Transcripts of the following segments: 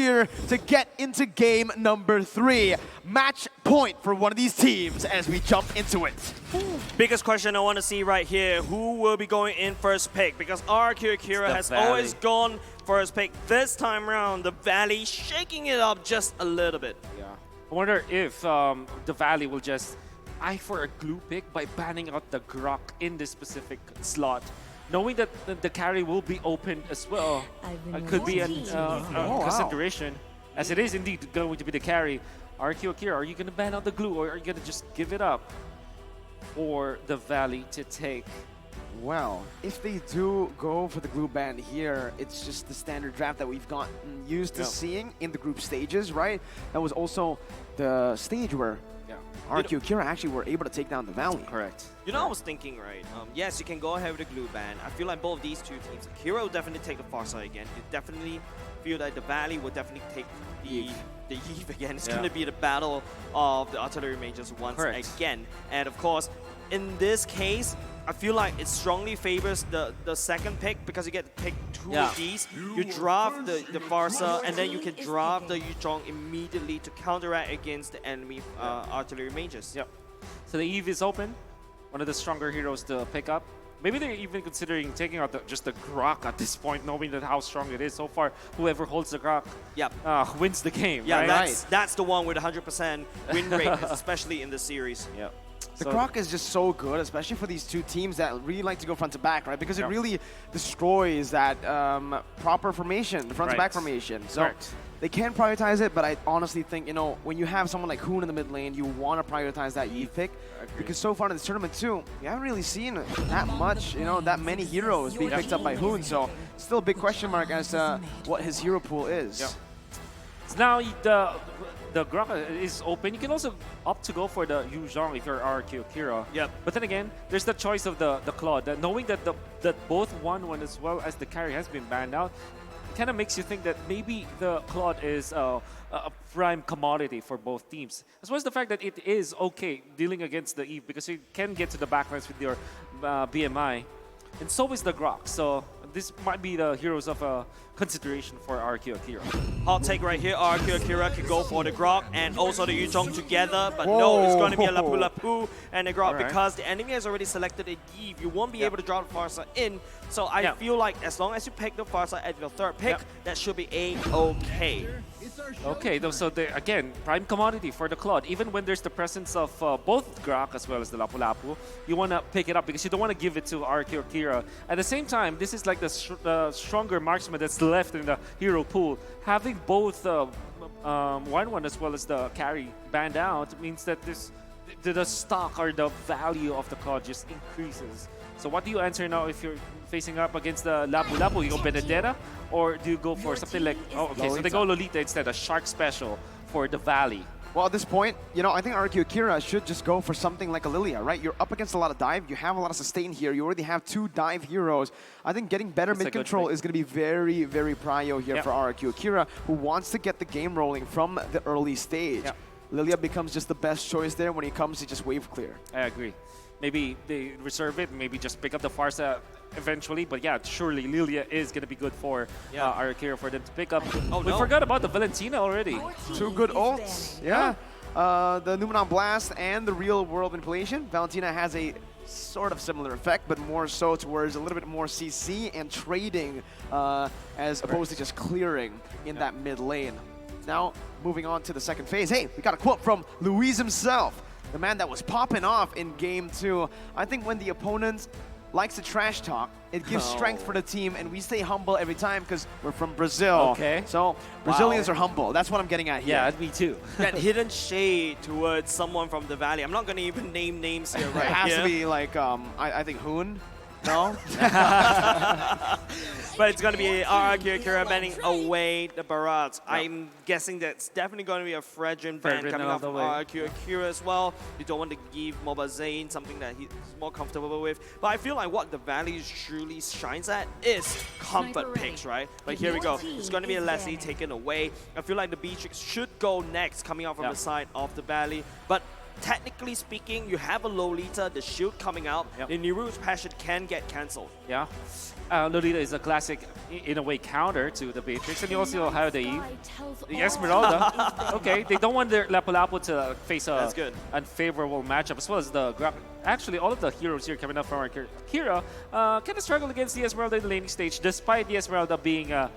here to get into game number 3. Match point for one of these teams as we jump into it. Biggest question I want to see right here, who will be going in first pick? Because RRQ Akira has always gone first pick. This time around, the Valley shaking it up just a little bit. Yeah. I wonder if the Valley will just eye for a glue pick by banning out the Grok in this specific slot, knowing that the carry will be open as well. Could be a consideration, as it is indeed going to be the carry. RRQ Akira, are you going to ban out the glue, or are you going to just give it up for the Valley to take? Well, if they do go for the glue ban here, it's just the standard draft that we've gotten used to seeing in the group stages, right? That was also the stage where RRQ Akira actually were able to take down the Valley. Correct. You know, I was thinking, right? Yes, you can go ahead with the glue ban. I feel like both of these two teams, Akira will definitely take the far side again. You definitely feel that the Valley will definitely take the Eve again. It's going to be the battle of the artillery majors once again. And of course, in this case, I feel like it strongly favors the second pick because you get to pick 2 of these. You draft the Farsa, and then you can draft the Yuzhong immediately to counteract against the enemy artillery mages. Yep. So the Eve is open, one of the stronger heroes to pick up. Maybe they're even considering taking out just the Grok at this point, knowing that how strong it is. So far, whoever holds the Grok wins the game. Yeah, right? that's the one with 100% win rate, especially in the series. Yeah. The Grok is just so good, especially for these two teams that really like to go front to back, right? Because it really destroys that proper formation, the front to back formation. So they can prioritize it, but I honestly think, you know, when you have someone like Hoon in the mid lane, you want to prioritize that Eve pick. Because so far in this tournament too, we haven't really seen that much, you know, that many heroes being picked up by Hoon. So still a big question mark as to what his hero pool is. Yep. So now the Grok is open. You can also opt to go for the Yuzhong if you're RRQ Akira. Yep. But then again, there's the choice of the Claude. Knowing that both 1-1 as well as the carry has been banned out, it kind of makes you think that maybe the Claude is a prime commodity for both teams. As well as the fact that it is okay dealing against the Eve because you can get to the backlines with your BMI. And so is the Grok. So this might be the heroes of consideration for RRQ Akira. Hot take right here, RRQ Akira could go for the Grok and also the Yuzhong together, but no, it's going to be a Lapu Lapu and a Grok because the enemy has already selected a Eve. You won't be able to drop the Farsa in, so I feel like as long as you pick the Farsa at your third pick, that should be A-okay. Okay, so again, prime commodity for the Claude. Even when there's the presence of both Grok as well as the Lapu Lapu, you want to pick it up because you don't want to give it to RRQ Akira. At the same time, this is like the stronger marksman that's left in the hero pool. Having both 1-1 as well as the carry banned out means that the stock or the value of the Claude just increases. So what do you answer now if you're facing up against the Lapu Lapu? You go Benedetta, or do you go for something like, so they go Lolita instead, a Shark Special for the Valley? Well, at this point, you know, I think RRQ Akira should just go for something like a Lilia, right? You're up against a lot of dive. You have a lot of sustain here. You already have 2 dive heroes. I think getting better mid-control is going to be very, very prio here for RRQ Akira, who wants to get the game rolling from the early stage. Lilia becomes just the best choice there when it comes to just wave clear. I agree. Maybe they reserve it, maybe just pick up the Farsa eventually. But yeah, surely Lilia is going to be good for Akira for them to pick up. We forgot about the Valentina already. 2 good ults. Yeah. The Numenon Blast and the real world manipulation. Valentina has a sort of similar effect, but more so towards a little bit more CC and trading as opposed to just clearing in that mid lane. Now, moving on to the second phase. Hey, we got a quote from Luis himself, the man that was popping off in Game 2. I think when the opponent likes to trash talk, it gives strength for the team, and we stay humble every time because we're from Brazil. Okay. So Brazilians are humble. That's what I'm getting at here. Yeah, me too. That hidden shade towards someone from the Valley. I'm not going to even name names here right It has to be like, I think Hoon. No? But it's going to be RRQ Akira banning away the Barats. I'm guessing that's definitely going to be a Fredrin ban coming off from RRQ Akira as well. You don't want to give Mobazane something that he's more comfortable with. But I feel like what the Valley truly shines at is comfort picks, right? But here we go. It's going to be a Leslie taken away. I feel like the Beatrix should go next coming out from the side of the Valley. But technically speaking, you have a Lolita, the shield coming out, Yep. the Niru's passion can get cancelled. Yeah. Lolita is a classic, in a way, counter to the Beatrix. And you also have the Esmeralda. Okay, they don't want their Lapu-Lapu to face That's good. unfavorable matchup, as well as the actually all of the heroes here coming up from Akira kind of struggle against the Esmeralda in the laning stage, despite the Esmeralda being a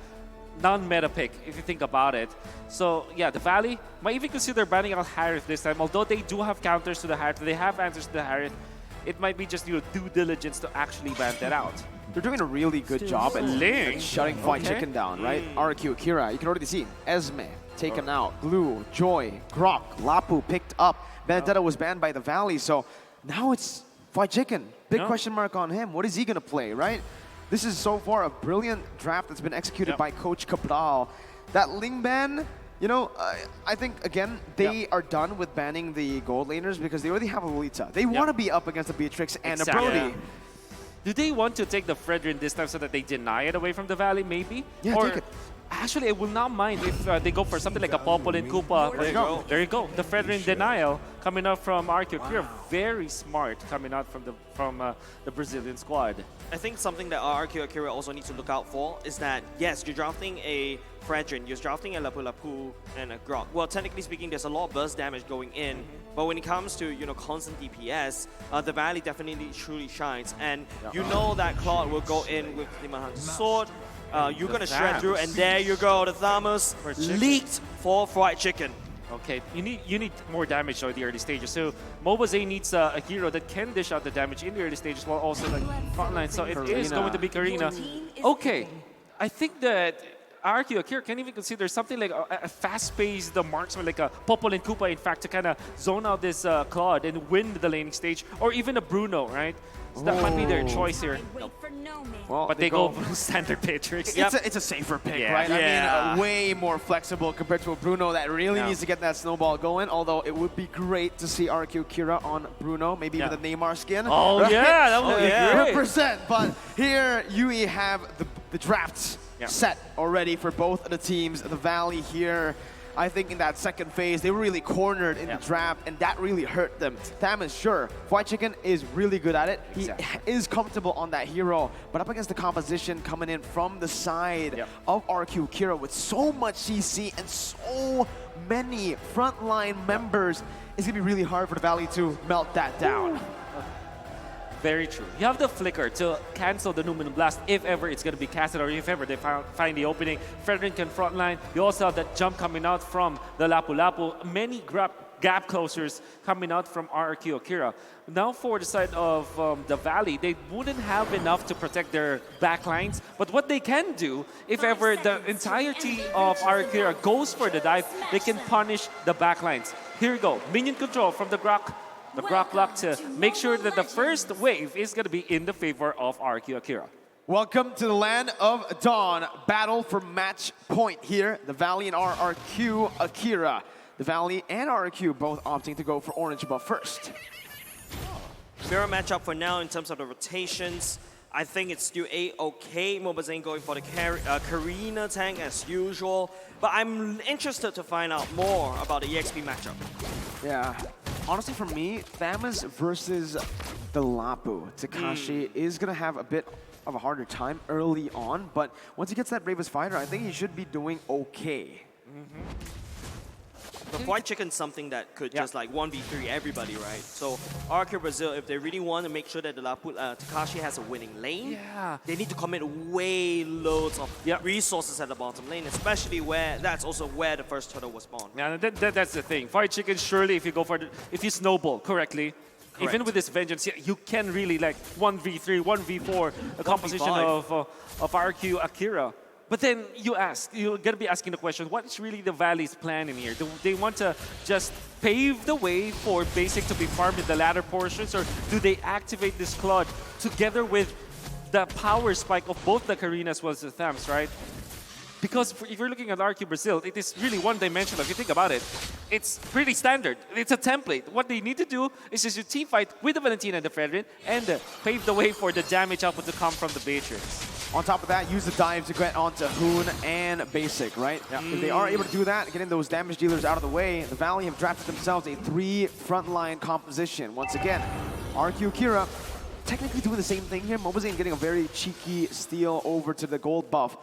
non-meta pick, if you think about it. So yeah, the Valley might even consider banning out Harith this time, although they do have counters to the Harith, they have answers to the Harith. It might be just due diligence to actually ban that out. They're doing a really good job at Ling. shutting White Okay. Chicken down, right? RRQ Akira, you can already see Esme taken out, Blue, Joy, Grok, Lapu picked up. Vendetta was banned by the Valley, so now it's White Chicken. Big Yeah. question mark on him. What is he gonna play, right? This is so far a brilliant draft that's been executed Yep. by Coach Cabral. That Ling ban, you know, I think, again, they are done with banning the gold laners because they already have a Lolita. They want to be up against a Beatrix and Exactly. a Brody. Yeah. Do they want to take the Fredrin this time so that they deny it away from the Valley, maybe? Yeah, or take it. actually, I will not mind if they go for something like a Popol and Koopa. There you go. There you go. The Fredrin denial coming up from RRQ Akira. Very smart coming out from the Brazilian squad. I think something that RRQ Akira also needs to look out for is that, yes, you're drafting a Fredrin, you're drafting a Lapu-Lapu and a Grok. Well, technically speaking, there's a lot of burst damage going in, but when it comes to, you know, constant DPS, the Valley definitely truly shines. And you know that Claude will go in with the Manhunt Sword, you're going to shred through, and there you go, the Thamus chicken. leaked for Fried Chicken. Okay, you need more damage though in the early stages. So Mobazane needs a hero that can dish out the damage in the early stages while also like frontline. So it is Karina. going to be Karina. Okay, I think that RRQ Akira can even consider something like a fast-paced marksman, like a Popol and Koopa, in fact, to kind of zone out this Claude and win the laning stage, or even a Bruno, right? So that might be their choice here. Well, But they go for standard Beatrix. It's a safer pick, Yeah. right? Yeah. I mean, way more flexible compared to a Bruno that really Yeah. needs to get that snowball going. Although it would be great to see RQ Kira on Bruno, maybe Yeah. with a Neymar skin. Oh right? yeah, that would be yeah. great. Represent. But here, Yui have the drafts Yeah. set already for both of the teams. The Valley here, I think in that second phase, they were really cornered in Yeah. the draft, and that really hurt them. Thamus, sure, White Chicken is really good at it. Exactly. He is comfortable on that hero, but up against the composition coming in from the side Yep. of RQ Kira with so much CC and so many frontline members, it's gonna be really hard for the Valley to melt that down. Very true. You have the flicker to cancel the Numinum Blast if ever it's going to be casted or if ever they find the opening. Fredrin can frontline. You also have that jump coming out from the Lapu-Lapu. Many gap closers coming out from RRQ Akira. Now for the side of the Valley, they wouldn't have enough to protect their backlines. But what they can do, if ever the entirety of RRQ Akira goes for the dive, they can punish the backlines. Here we go. Minion control from the Grok. The Grok block to make sure that the first wave is going to be in the favor of RRQ Akira. Welcome to the land of Dawn. Battle for match point here. The Valley and RRQ Akira. The Valley and RRQ both opting to go for orange buff first. Mirror matchup for now in terms of the rotations. I think it's still A-okay. Mobazane going for the Karina tank as usual. But I'm interested to find out more about the EXP matchup. Yeah. Honestly, for me, Thamus versus the Lapu. Takashi is going to have a bit of a harder time early on, but once he gets that Bravest Fighter, I think he should be doing okay. The White Chicken's something that could just like 1v3 everybody, right? So RRQ Brazil, if they really want to make sure that the Takashi has a winning lane, they need to commit way loads of resources at the bottom lane, especially where that's also where the first turtle was spawned. Yeah, that's the thing. Fried Chicken, surely, if you go for if you snowball correctly, even with this Vengeance, you can really like 1v3, 1v4, a composition of RRQ Akira. But then you're gonna be asking the question, what is really the Valley's plan in here? Do they want to just pave the way for Basic to be farmed in the latter portions, or do they activate this Claude together with the power spike of both the Karina as well as the Thams, right? Because if you're looking at RQ Brazil, it is really one-dimensional. If you think about it, it's pretty standard. It's a template. What they need to do is just to team fight with the Valentina and the Fredrin and pave the way for the damage output to come from the Beatrix. On top of that, use the dive to get onto Hoon and Basic, right? If they are able to do that, getting those damage dealers out of the way, the Valley have drafted themselves a 3 frontline composition. Once again, RRQ Akira technically doing the same thing here. Mobazane getting a very cheeky steal over to the gold buff.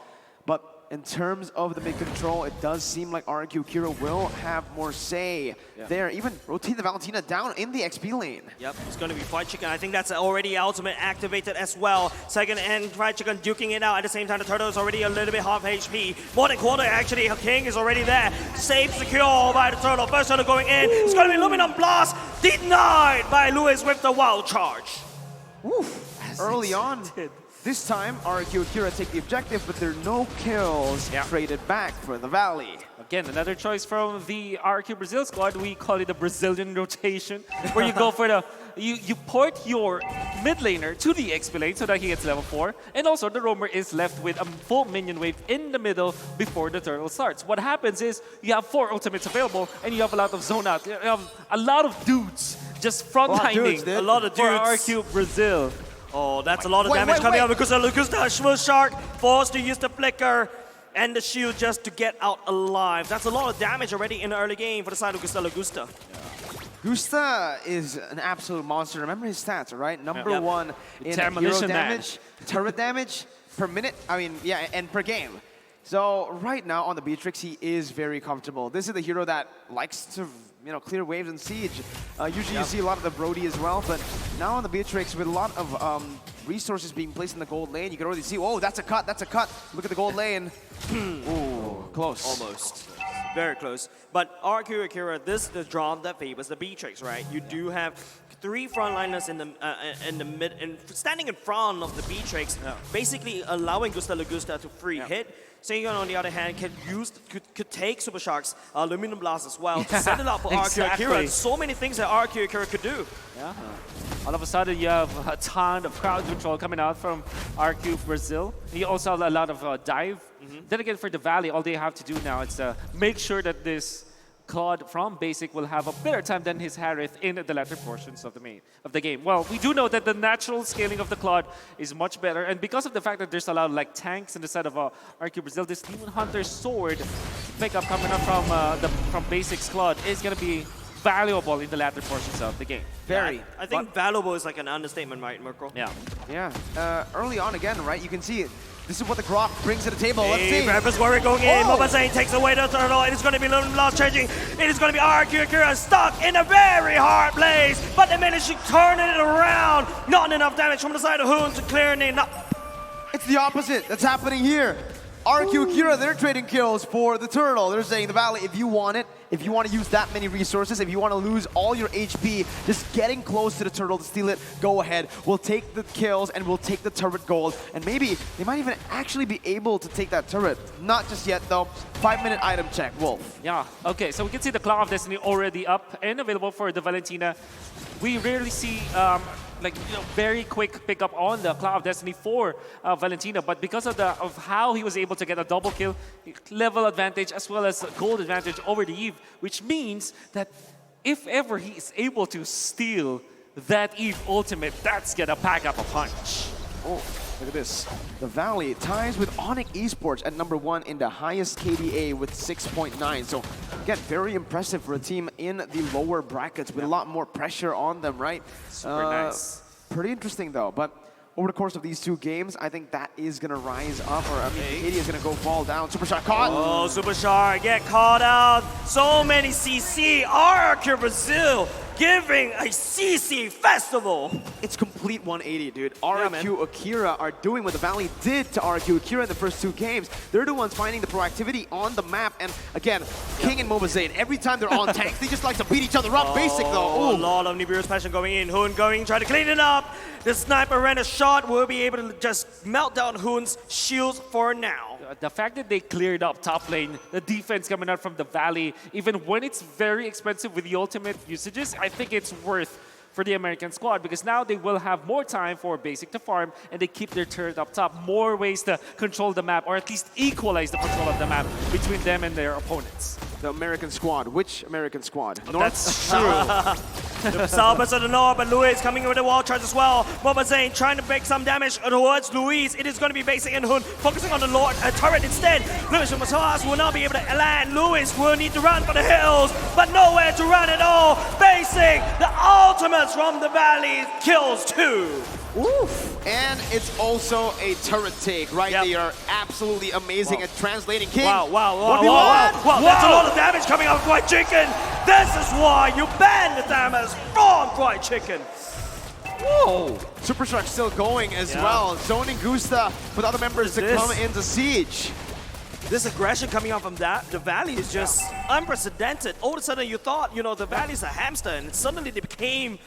But in terms of the mid-control, it does seem like RRQ Akira will have more say there. Even rotate the Valentina down in the XP lane. Yep, it's going to be Fried Chicken. I think that's already ultimate activated as well. Second and Fried Chicken duking it out. At the same time, the Turtle is already a little bit half HP. More than quarter, actually. King is already there. Safe, secure by the Turtle. First Turtle going in. It's going to be Luminum Blast. Denied by Lewis with the wild charge. Oof. Early on. This time, RRQ Akira take the objective, but there are no kills traded back for the Valley. Again, another choice from the RRQ Brazil squad. We call it the Brazilian rotation, where you go for the you port your mid laner to the XP lane so that he gets level 4, and also the roamer is left with a full minion wave in the middle before the turtle starts. What happens is you have 4 ultimates available, and you have a lot of zone out. You have a lot of dudes just frontlining a lot of dudes for RRQ Brazil. Oh, that's a lot of damage coming out because the Shark forced to use the flicker and the shield just to get out alive. That's a lot of damage already in the early game for the side of Gusta Lagusta. Gusta is an absolute monster. Remember his stats, right? Number 1 in hero damage, turret damage per minute. I mean, yeah, and per game. So right now on the Beatrix, he is very comfortable. This is the hero that likes to, clear waves and siege. Usually you see a lot of the Brody as well, but now on the Beatrix with a lot of resources being placed in the gold lane, you can already see, oh, that's a cut, that's a cut. Look at the gold lane. Ooh, close. Almost. Very close. But RRQ Akira, this is the draw that favors the Beatrix, right? You do have 3 frontliners in the mid, and standing in front of the Beatrix, basically allowing Gusta Lagusta to free hit. Sengon, on the other hand, could take Super Shark's Luminum Blast as well to set it up for RRQ Akira. So many things that RRQ Akira could do. Yeah. All of a sudden, you have a ton of crowd control coming out from RRQ Brazil. You also have a lot of dive. Then again, for the Valley, all they have to do now is make sure that this Claude from Basic will have a better time than his Harith in the latter portions of the game. Well, we do know that the natural scaling of the Claude is much better, and because of the fact that there's a lot of tanks in the side of RRQ Brazil, this Demon Hunter sword pickup coming up from Basic's Claude is going to be valuable in the latter portions of the game. Very. I think valuable is like an understatement, right, Mirko? Yeah. Yeah. Early on again, right? You can see it. This is what the Grok brings to the table. Let's see. Rapper's Warrior going in. Mobazane takes away the turtle. It is going to be Luminum Blast changing. It is going to be RRQ Akira stuck in a very hard place. But they managed to turn it around. Not enough damage from the side of Hoon to clear it. It's the opposite that's happening here. RRQ Akira, they're trading kills for the turtle. They're saying, the Valley, if you want it, if you want to use that many resources, if you want to lose all your HP, just getting close to the turtle to steal it, go ahead. We'll take the kills and we'll take the turret gold. And maybe they might even actually be able to take that turret. Not just yet, though. 5-minute item check, Wolf. Yeah, okay, so we can see the Claw of Destiny already up and available for the Valentina. We rarely see very quick pickup on the Claw of Destiny for Valentina, but because of how he was able to get a double kill, level advantage as well as gold advantage over the Eve, which means that if ever he is able to steal that Eve ultimate, that's gonna pack up a punch. Oh, look at this. The Valley ties with ONIC Esports at number 1 in the highest KDA with 6.9. So, again, very impressive for a team in the lower brackets with a lot more pressure on them, right? Super nice. Pretty interesting, though. But over the course of these 2 games, I think that is going to rise up. Or, I mean, KD is going to go fall down. Super Shark caught. Oh, Super Shark get caught out. So many CC. RRQ Brazil giving a CC festival. It's complete 180, dude. RRQ Akira are doing what the Valley did to RRQ Akira in the first 2 games. They're the ones finding the proactivity on the map. And again, King and Mobazane, every time they're on tanks, they just like to beat each other up. Basic, though. Ooh. A lot of Nibiru's passion going in. Hoon going, try to clean it up. The sniper ran a shot. Will be able to just melt down Hoon's shields for now. The fact that they cleared up top lane, the defense coming out from the Valley, even when it's very expensive with the ultimate usages, I think it's worth for the American squad because now they will have more time for Basic to farm and they keep their turret up top. More ways to control the map or at least equalize the control of the map between them and their opponents. The American squad. Which American squad? That's true. The Salvas of the North, but Luis coming in with the wall charge as well. Mobile Zane trying to make some damage towards Luis. It is going to be basic and Hun focusing on the Lord turret instead. Luis from Matas will not be able to land. Luis will need to run for the hills, but nowhere to run at all. Basic, the ultimates from the valley, kills 2. Oof. And it's also a turret take, right? Yep. They are absolutely amazing at translating King. Wow, wow, wow, 1v1. wow. That's a lot of damage coming out of Fried Chicken. This is why you ban the damage from Fried Chicken. Whoa! Super Shark still going as well. Zoning Gusta with other members to come into siege. This aggression coming out from the Valley is just unprecedented. All of a sudden you thought, you know, the Valley's a hamster, and suddenly they became,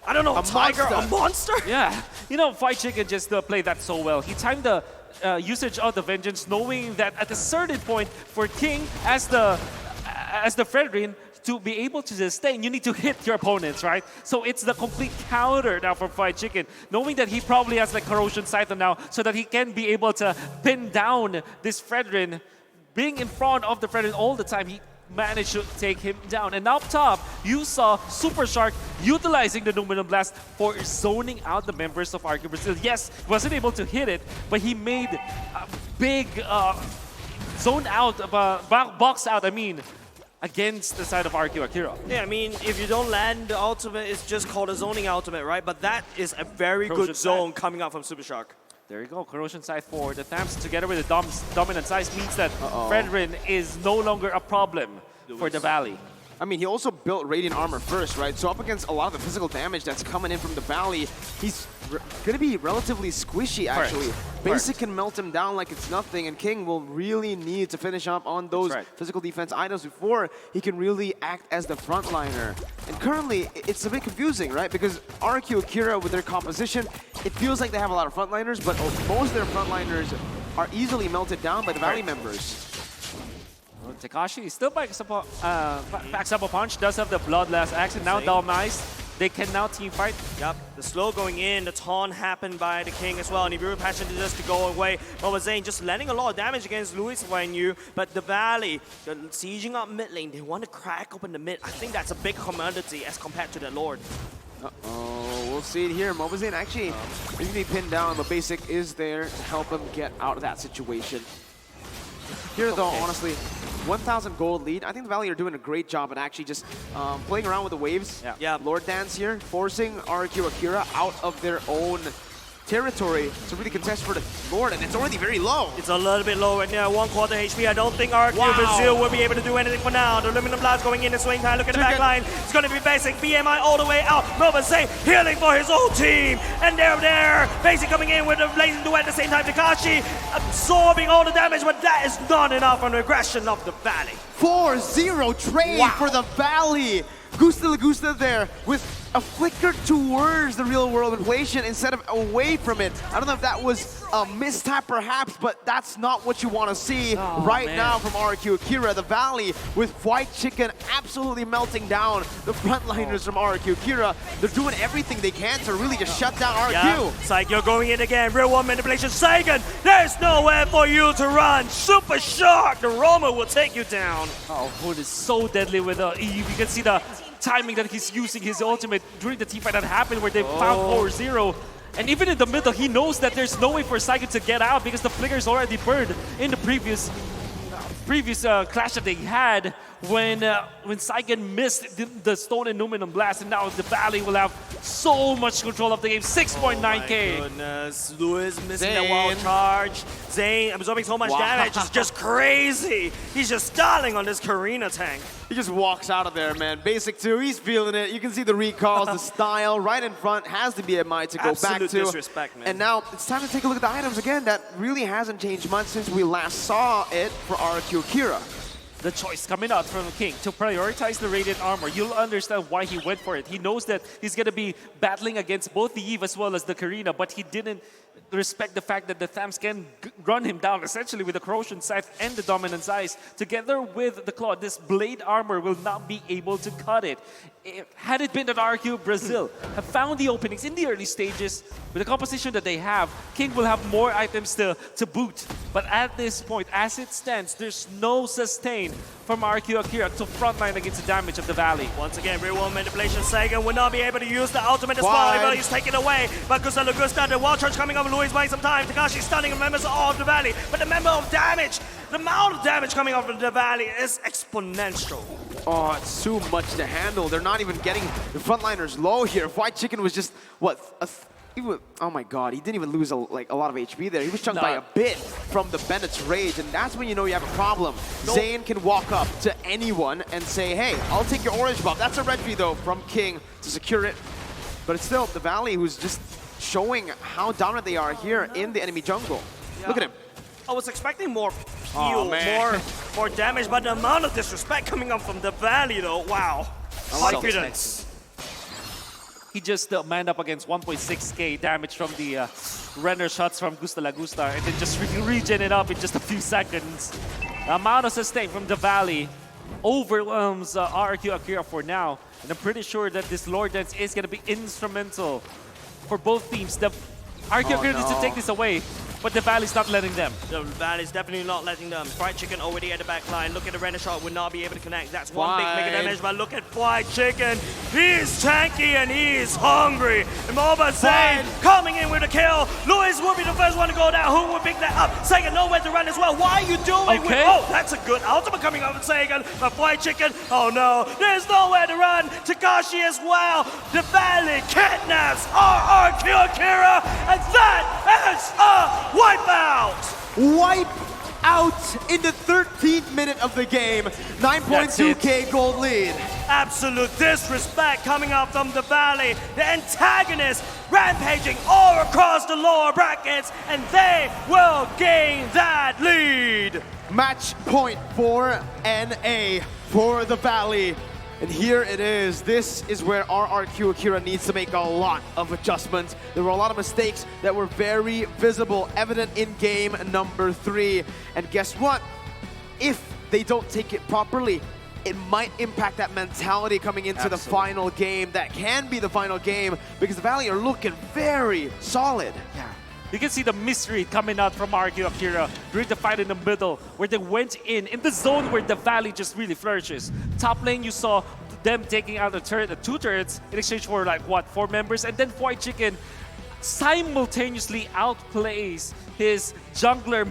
I don't know, a tiger, a monster? Yeah, you know, Fried Chicken just played that so well. He timed the usage of the Vengeance, knowing that at a certain point for King, as the Fredrin, to be able to sustain, you need to hit your opponents, right? So it's the complete counter now for Fried Chicken, knowing that he probably has like Corrosion Scythe now, so that he can be able to pin down this Fredrin. Being in front of the Fredrin all the time, he managed to take him down. And up top, you saw Super Shark utilizing the Numinum Blast for zoning out the members of RRQ Brazil. Yes, wasn't able to hit it, but he made a big zone out, box out, against the side of RRQ Akira. Yeah, I mean, if you don't land the ultimate, it's just called a zoning ultimate, right? But that is a very good zone coming out from Super Shark. There you go, Corrosion Scythe for the Thamps together with the Dominant Size means that Fredrin is no longer a problem for the Valley. I mean, he also built Radiant Armor first, right? So up against a lot of the physical damage that's coming in from the Valley, he's going to be relatively squishy, actually. Basic can melt him down like it's nothing, and King will really need to finish up on those physical defense items before he can really act as the frontliner. And currently, it's a bit confusing, right? Because RRQ Akira, with their composition, it feels like they have a lot of frontliners, but most of their frontliners are easily melted down by the Valley members. Takashi still backs up a punch, does have the Bloodlust Axe, and now Dal Nice. They can now team fight. Yep, the slow going in, the taunt happened by the King as well, and Nibiru Passion just to go away. Mobile Zane just landing a lot of damage against Luis Wanyu, but the Valley, they're sieging up mid lane. They want to crack open the mid. I think that's a big commodity as compared to the Lord. Uh-oh, we'll see it here. Mobile Zane actually is going to be pinned down, but Basic is there to help him get out of that situation. Here, though, honestly, 1,000 gold lead. I think the Valley are doing a great job at actually just playing around with the waves. Yeah. Lord Dance here, forcing RRQ Akira out of their own territory to really contest for the Lord, and it's already very low. It's a little bit low right now, 1/4 HP. I don't think RRQ Brazil will be able to do anything for now. The Aluminum Blast going in the swing time. Look at the back line. It's going to be Basic. BMI all the way out. Mobile Zane healing for his own team. And they're there. Basic coming in with the blazing duet at the same time. Takashi absorbing all the damage, but that is not enough on the aggression of the Valley. 4-0 trade for the Valley. Gusta Lagusta there with a flicker towards the real world inflation instead of away from it. I don't know if that was a mistap perhaps, but that's not what you want to see now from RRQ Akira. The Valley with Fried Chicken absolutely melting down the frontliners from RRQ Akira. They're doing everything they can to really just shut down RRQ. Psycho going in again. Real world manipulation. Sagan, there's nowhere for you to run. Super Shark, the Roma will take you down. Oh, Hood is so deadly with the Eve. You can see the timing that he's using his ultimate during the teamfight that happened where they found 4-0. And even in the middle, he knows that there's no way for Saigon to get out because the flicker's already burned in the previous clash that they had when Saigon missed the Stone and Numinum Blast, and now the Valley will have so much control of the game. 6.9k. Oh my goodness, Lewis missing that wild charge. Zane absorbing so much damage, it's just crazy. He's just stalling on this Karina tank. He just walks out of there, man. Basic 2, he's feeling it. You can see the recalls, the style right in front has the BMI to go back to. Disrespect, man. And now it's time to take a look at the items again. That really hasn't changed much since we last saw it for RRQ Akira. The choice coming out from the King to prioritize the Radiant Armor. You'll understand why he went for it. He knows that he's going to be battling against both the Eve as well as the Karina, but he didn't respect the fact that the Thams can run him down essentially with the Corrosion Scythe and the Dominance Eyes. Together with the Claw, this Blade Armor will not be able to cut it. Had it been that RRQ Brazil have found the openings in the early stages, with the composition that they have, King will have more items to boot. But at this point, as it stands, there's no sustain from RRQ Akira to frontline against the damage of the Valley. Once again, real world manipulation. Sagan will not be able to use the ultimate as well, even though he's taken away. But Gusta Lugusta, the wall charge coming up, Louis buying some time. Takashi stunning members of the Valley. But the amount of damage coming off of the Valley is exponential. Oh, it's too much to handle. They're not even getting the frontliners low here. White Chicken was just, what, oh my god, he didn't even lose a lot of HP there. He was chunked by a bit from the Bennett's Rage, and that's when you know you have a problem. Zayn can walk up to anyone and say, hey, I'll take your orange buff. That's a red V though from King to secure it. But it's still the Valley who's just showing how dominant they are here in the enemy jungle. Yeah. Look at him. I was expecting more heal, more damage, but the amount of disrespect coming up from the Valley though, wow. Confidence. He just manned up against 1.6k damage from the render shots from Gusta Lagusta and then just regen it up in just a few seconds. The amount of sustain from the Valley overwhelms RRQ Akira for now. And I'm pretty sure that this Lord Dance is going to be instrumental for both teams. The RRQ Akira needs to take this away, but the Valley's not letting them. The Valley's definitely not letting them. Fried Chicken already at the back line. Look at the render shot, would not be able to connect. That's one big mega damage, but look at Fried Chicken. He's tanky and he's hungry. And Moba Zayn coming in with a kill. Luis will be the first one to go down. Who will pick that up? Sagan nowhere to run as well. Why are you doing with... Oh, that's a good ultimate coming up with Sagan. But Fried Chicken, oh no, there's nowhere to run. Takashi as well. The Valley kidnaps RRQ Akira, and that is a wipeout! Wipe out in the 13th minute of the game. 9.2k gold lead. Absolute disrespect coming up from the Valley. The antagonist rampaging all across the lower brackets, and they will gain that lead. Match point for NA for the Valley. And here it is. This is where RRQ Akira needs to make a lot of adjustments. There were a lot of mistakes that were very visible, evident in game number 3. And guess what? If they don't take it properly, it might impact that mentality coming into the final game. That can be the final game because the Valley are looking very solid. Yeah. You can see the misread coming out from RRQ Akira during the fight in the middle, where they went in the zone where the Valley just really flourishes. Top lane, you saw them taking out a turret, 2 turrets, in exchange for like, what, 4 members? And then White Chicken simultaneously outplays his jungler,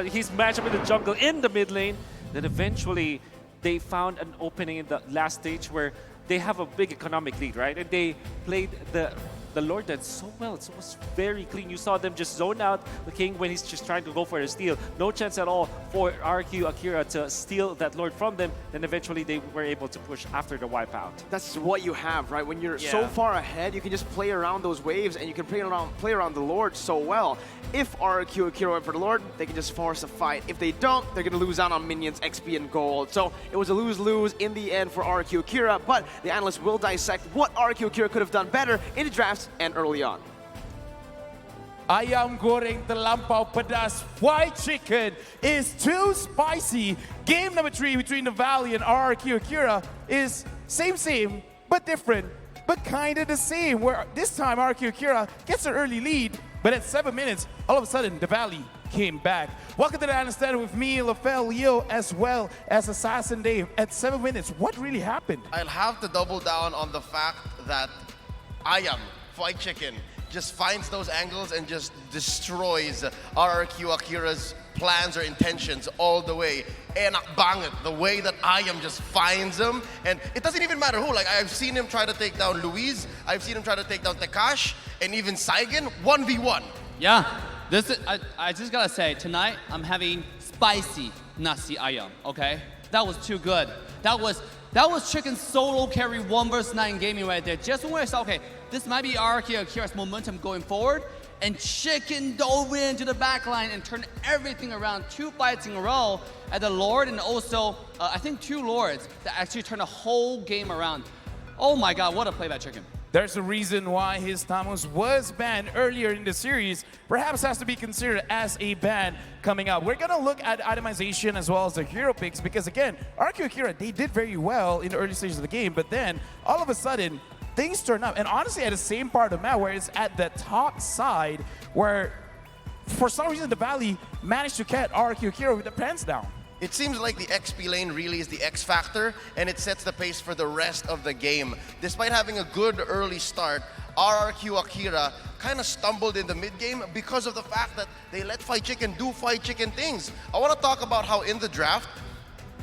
his matchup in the jungle in the mid lane. Then eventually, they found an opening in the last stage where they have a big economic lead, right? And they played the Lord Dance so well. It was very clean. You saw them just zone out the King when he's just trying to go for a steal. No chance at all for RRQ Akira to steal that Lord from them. Then eventually they were able to push after the wipeout. That's what you have, right? When you're so far ahead, you can just play around those waves and you can play around the Lord so well. If RRQ Akira went for the Lord, they can just force a fight. If they don't, they're going to lose out on minions, XP, and gold. So it was a lose-lose in the end for RRQ Akira, but the analysts will dissect what RRQ Akira could have done better in the drafts and early on. Ayam goreng terlampau pedas. White chicken is too spicy. Game number 3 between the Valley and RRQ Akira is same, but different, but kind of the same. Where this time RRQ Akira gets an early lead, but at 7 minutes, all of a sudden, the Valley came back. Welcome to the Understand with me, LaFell Leo, as well as Assassin Dave. At 7 minutes, what really happened? I'll have to double down on the fact that Ayam, White Chicken, just finds those angles and just destroys RRQ Akira's plans or intentions all the way. And bangit, the way that Ayam just finds them, and it doesn't even matter who. Like, I've seen him try to take down Luis, I've seen him try to take down Tekash, and even Saigon, 1v1. Yeah, this is, I just gotta say, tonight I'm having spicy nasi ayam, okay? That was too good. That was Chicken solo carry 1 vs 9 gaming right there. Just when I saw, okay, this might be RRQ Akira's momentum going forward, and Chicken dove into the backline and turned everything around. 2 fights in a row at the Lord, and also, I think 2 Lords that actually turned the whole game around. Oh my God, what a play by Chicken. There's a reason why his Tamos was banned earlier in the series. Perhaps has to be considered as a ban coming up. We're gonna look at itemization as well as the hero picks because again, RRQ Akira, they did very well in the early stages of the game, but then all of a sudden, things turn up. And honestly, at the same part of the map where it's at the top side where for some reason the Valley managed to catch RRQ Akira with the pants down. It seems like the XP lane really is the X factor, and it sets the pace for the rest of the game. Despite having a good early start, RRQ Akira kind of stumbled in the mid-game because of the fact that they let Fight Chicken do Fight Chicken things. I want to talk about how in the draft,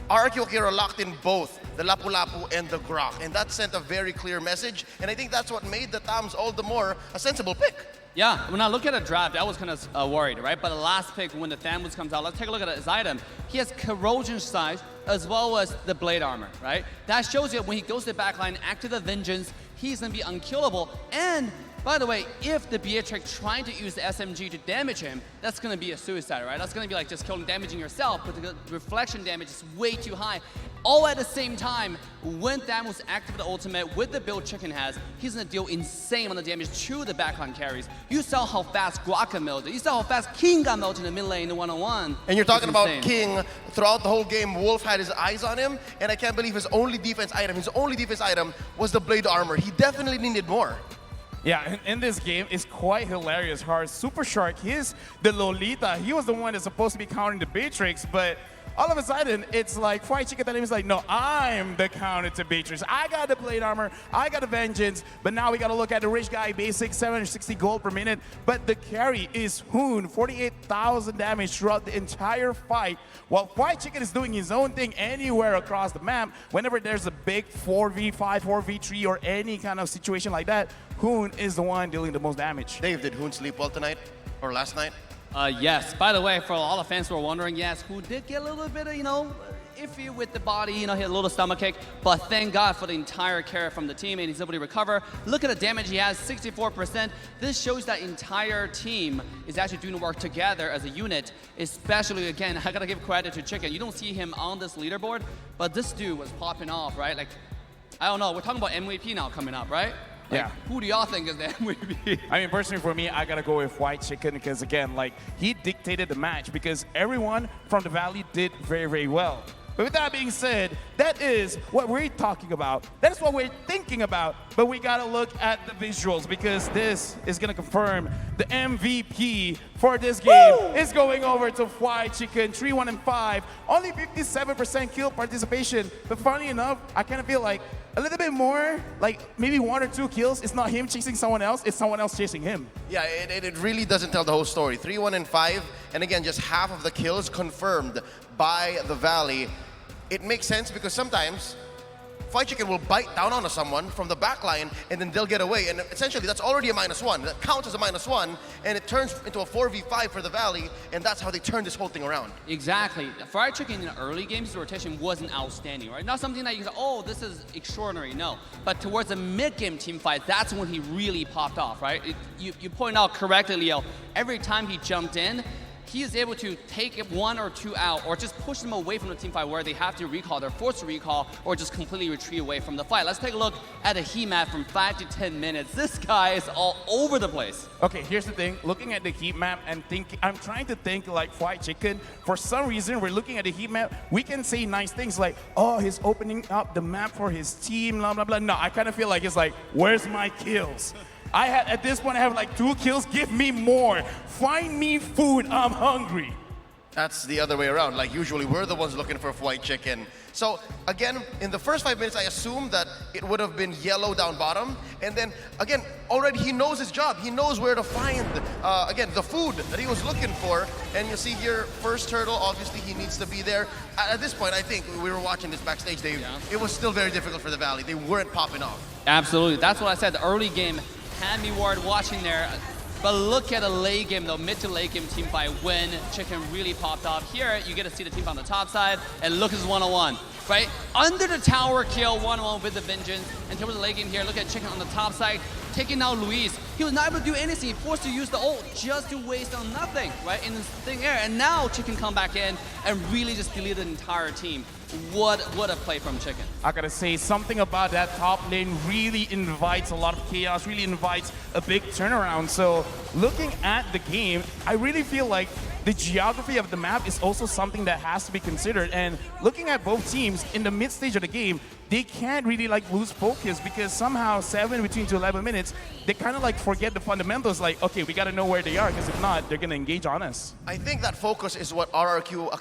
RRQ Akira locked in both the Lapu-Lapu and the Grok, and that sent a very clear message, and I think that's what made the Tams all the more a sensible pick. Yeah, when I look at the draft, I was kind of worried, right? But the last pick, when the Thamus comes out, let's take a look at his item. He has Corrosion Sight as well as the Blade Armor, right? That shows you when he goes to the backline, active the Vengeance, he's going to be unkillable. And by the way, if the Beatrix trying to use the SMG to damage him, that's going to be a suicide, right? That's going to be like just damaging yourself, but the reflection damage is way too high. All at the same time, when Thamus active the ultimate with the build Chicken has, he's going to deal insane amount of damage to the backline carries. You saw how fast Grok got melted. You saw how fast King got melted in the mid lane in the one-on-one. And you're talking about King. Throughout the whole game, Wolf had his eyes on him, and I can't believe his only defense item was the Blade Armor. He definitely needed more. Yeah, in this game, it's quite hilarious how Super Shark, the Lolita, he was the one that's supposed to be countering the Beatrix, but all of a sudden, it's like Fight Chicken is like, no, I'm the counter to Beatrix. I got the Blade Armor, I got the Vengeance, but now we got to look at the rich guy basic, 760 gold per minute, but the carry is Hoon, 48,000 damage throughout the entire fight, while Fight Chicken is doing his own thing anywhere across the map. Whenever there's a big 4v5, 4v3, or any kind of situation like that, Hoon is the one dealing the most damage. Dave, did Hoon sleep well tonight? Or last night? Yes. By the way, for all the fans who are wondering, yes, Hoon did get a little bit of, iffy with the body, he had a little stomach kick, but thank God for the entire carry from the team, and he's able to recover. Look at the damage he has, 64%. This shows that entire team is actually doing work together as a unit, especially, again, I gotta give credit to Chicken. You don't see him on this leaderboard, but this dude was popping off, right? Like, I don't know, we're talking about MVP now coming up, right? Like, yeah. Who do y'all think is the MVP? I mean, personally for me, I gotta go with White Chicken because again, he dictated the match because everyone from the Valley did very, very well. But with that being said, that is what we're talking about. That is what we're thinking about. But we gotta look at the visuals because this is gonna confirm the MVP for this game is going over to White Chicken, 3-1-5. Only 57% kill participation. But funny enough, I kind of feel like a little bit more, like maybe 1 or 2 kills. It's not him chasing someone else, it's someone else chasing him. Yeah, it really doesn't tell the whole story. 3-1-5, and again, just half of the kills confirmed by the Valley. It makes sense because sometimes Fight Chicken will bite down onto someone from the back line and then they'll get away. And essentially, that's already a -1. That counts as a -1, and it turns into a 4v5 for the Valley, and that's how they turn this whole thing around. Exactly. Fried Chicken in the early games, the rotation wasn't outstanding, right? Not something that you can say, oh, this is extraordinary, no. But towards the mid-game team fight, that's when he really popped off, right? You point out correctly, Leo, every time he jumped in, he is able to take 1 or 2 out or just push them away from the team fight where they have to recall, they're forced to recall, or just completely retreat away from the fight. Let's take a look at a heat map from 5 to 10 minutes. This guy is all over the place. Okay, here's the thing. Looking at the heat map and I'm trying to think like Fried Chicken. For some reason, we're looking at the heat map. We can say nice things like, oh, he's opening up the map for his team, blah, blah, blah. No, I kind of feel like it's like, where's my kills? At this point, I have like 2 kills. Give me more. Find me food. I'm hungry. That's the other way around. Like, usually we're the ones looking for White Chicken. So, again, in the first 5 minutes, I assumed that it would have been yellow down bottom. And then, again, already he knows his job. He knows where to find, again, the food that he was looking for. And you see here, first turtle, obviously he needs to be there. At this point, I think, we were watching this backstage, Dave, it was still very difficult for the Valley. They weren't popping off. Absolutely. That's what I said. The early game had me worried watching there. But look at the late game, though, mid to late game team fight when Chicken really popped off. Here, you get to see the team on the top side, and look at this 1-on-1, right? Under the tower kill, 1-on-1 with the Vengeance. in terms of the late game here. Look at Chicken on the top side, taking out Luis. He was not able to do anything. Forced to use the ult just to waste on nothing, right, in the thing air. And now Chicken come back in and really just delete the entire team. What a play from Chicken. I gotta say, something about that top lane really invites a lot of chaos, really invites a big turnaround. So looking at the game, I really feel like the geography of the map is also something that has to be considered. And looking at both teams in the mid stage of the game, they can't really like lose focus because somehow 7 between to 11 minutes, they kind of like forget the fundamentals. Like, okay, we gotta know where they are because if not, they're gonna engage on us. I think that focus is what RRQ